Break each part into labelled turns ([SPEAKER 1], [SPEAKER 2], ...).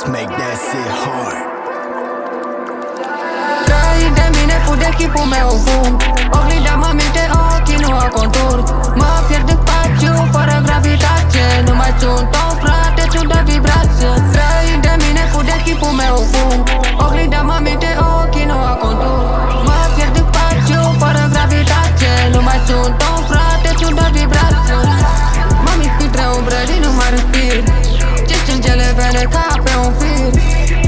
[SPEAKER 1] let's make that shit hard.
[SPEAKER 2] Trăi de mine, fug de chipul meu fum. Oglinda mă minte, ochii nu au contur. Mă pierd în spațiu, fără gravitație. Nu mai sunt om, frate, sunt de vibrație. Trăi de mine, fug de chipul meu fum. Oglinda mă minte, ochii nu au contur. Mă pierd în spațiu, fără gravitație. Nu mai sunt om, frate, sunt de vibrație. Mă mic printre umbre și nu mai respir. Ce sângele vene ca pe un fir.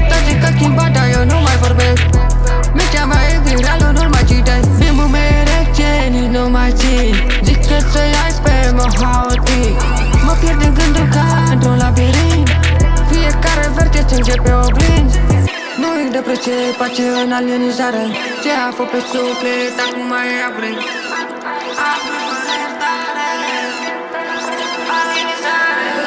[SPEAKER 2] Toți zic că schimbat, dar eu nu mai vorbesc. Micea mea e gri, realul nu-l mai citesc. Limba mea rece, nici nu mai țin. Zic că să-i ai pe mă haotic. Mă pierd în gânduri ca într-un labirint. Fiecare verte sânge pe oglinzi. Nu-i depresie, pace în alienizare. Ce a fost pe suflet, acum mai e upgrade.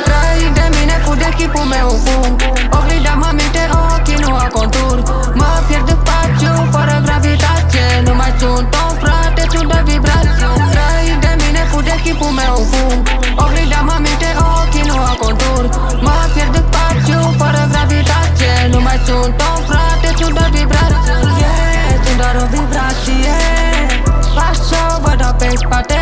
[SPEAKER 2] Trăi de mine, fug de chipul meu fum. Oglinda mă minte, ochii nu au contur. Mă pierd în spațiu, fără gravitație. Nu mai sunt om, frate, sunt de vibrație. Trăi de mine, fug de chipul meu fum. Oglinda mă minte, ochii nu au contur. Mă pierd în spațiu, fără gravitație. Nu mai sunt om, frate, sunt de vibrație. Sunt doar o vibrație. Pas să vă dau pe spate.